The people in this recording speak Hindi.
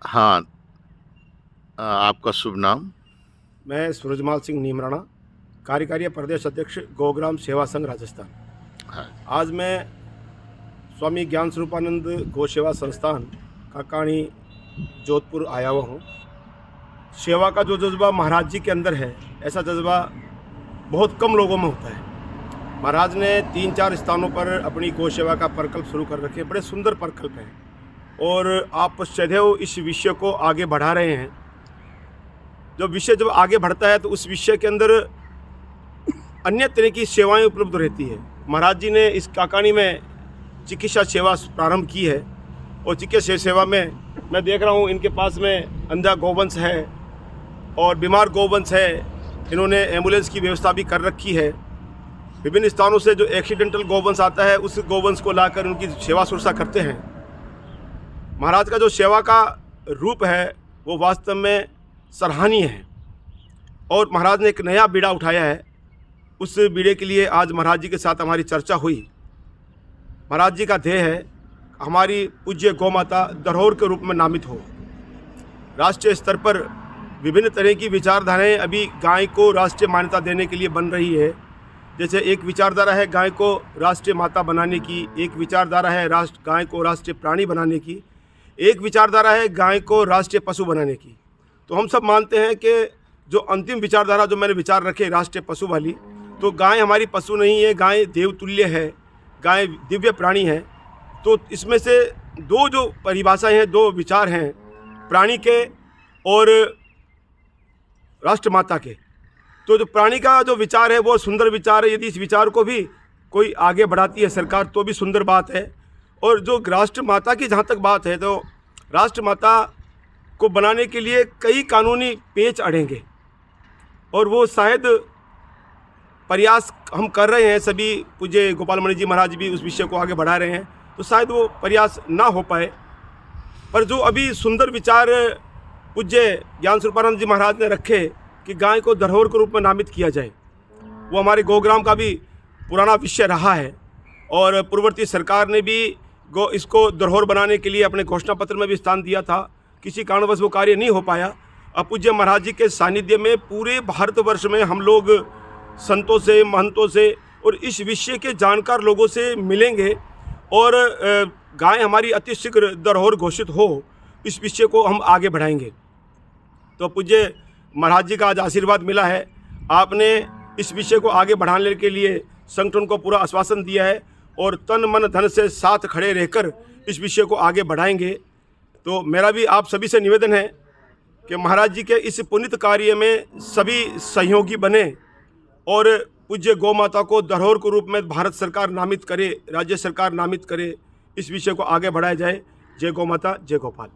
हाँ, आपका शुभ नाम? मैं सूरजमाल सिंह नीमराणा, कार्यकारी प्रदेश अध्यक्ष गौग्राम सेवा संघ राजस्थान। हाँ, आज मैं स्वामी ज्ञान स्वरूपानंद गौ सेवा संस्थान काकाणी जोधपुर आया हुआ हूँ। सेवा का जो जज्बा महाराज जी के अंदर है, ऐसा जज्बा बहुत कम लोगों में होता है। महाराज ने 3-4 स्थानों पर अपनी गौ सेवा का प्रकल्प शुरू कर रखे, बड़े सुंदर प्रकल्प हैं और आप सदैव इस विषय को आगे बढ़ा रहे हैं। जो विषय जब आगे बढ़ता है तो उस विषय के अंदर अन्य तरह की सेवाएं उपलब्ध रहती है। महाराज जी ने इस काकाणी में चिकित्सा सेवा प्रारंभ की है और चिकित्सा सेवा में मैं देख रहा हूँ इनके पास में अंधा गौवंश है और बीमार गौवंश है। इन्होंने एम्बुलेंस की व्यवस्था भी कर रखी है। विभिन्न स्थानों से जो एक्सीडेंटल गौवंश आता है उस गौवंश को लाकर उनकी सेवा शुश्रूषा करते हैं। महाराज का जो सेवा का रूप है वो वास्तव में सराहनीय है और महाराज ने एक नया बीड़ा उठाया है। उस बीड़े के लिए आज महाराज जी के साथ हमारी चर्चा हुई। महाराज जी का ध्येय है हमारी पूज्य गौ माता धरोहर के रूप में नामित हो। राष्ट्रीय स्तर पर विभिन्न तरह की विचारधाराएं अभी गाय को राष्ट्रीय मान्यता देने के लिए बन रही है। जैसे एक विचारधारा है गाय को राष्ट्रीय माता बनाने की, एक विचारधारा है गाय को राष्ट्रीय प्राणी बनाने की, एक विचारधारा है गाय को राष्ट्रीय पशु बनाने की। तो हम सब मानते हैं कि जो अंतिम विचारधारा जो मैंने विचार रखे राष्ट्रीय पशु वाली, तो गाय हमारी पशु नहीं है, गाय देवतुल्य है, गाय दिव्य प्राणी है। तो इसमें से दो जो परिभाषाएं हैं, दो विचार हैं, प्राणी के और राष्ट्रमाता के। तो जो प्राणी का जो विचार है वो सुंदर विचार है। यदि इस विचार को भी कोई आगे बढ़ाती है सरकार तो भी सुंदर बात है। और जो राष्ट्रमाता की जहाँ तक बात है तो राष्ट्रमाता को बनाने के लिए कई कानूनी पेच अड़ेंगे और वो शायद प्रयास हम कर रहे हैं। सभी पूज्य गोपाल मणि जी महाराज भी उस विषय को आगे बढ़ा रहे हैं, तो शायद वो प्रयास ना हो पाए। पर जो अभी सुंदर विचार पूज्य ज्ञान स्वरूपानंद जी महाराज ने रखे कि गाय को धरोहर के रूप में नामित किया जाए, वो हमारे गौग्राम का भी पुराना विषय रहा है और पूर्ववर्ती सरकार ने भी इसको धरोहर बनाने के लिए अपने घोषणा पत्र में भी स्थान दिया था। किसी कारणवश वो कार्य नहीं हो पाया। अब पूज्य महाराज जी के सानिध्य में पूरे भारतवर्ष में हम लोग संतों से, महंतों से और इस विषय के जानकार लोगों से मिलेंगे और गाय हमारी अति शीघ्र धरोहर घोषित हो, इस विषय को हम आगे बढ़ाएंगे। तो पूज्य महाराज जी का आज आशीर्वाद मिला है। आपने इस विषय को आगे बढ़ाने के लिए संगठन को पूरा आश्वासन दिया है और तन मन धन से साथ खड़े रहकर इस विषय को आगे बढ़ाएंगे। तो मेरा भी आप सभी से निवेदन है कि महाराज जी के इस पुनीत कार्य में सभी सहयोगी बने और पूज्य गौ माता को धरोहर के रूप में भारत सरकार नामित करे, राज्य सरकार नामित करे, इस विषय को आगे बढ़ाया जाए। जय गौ माता, जय गोपाल।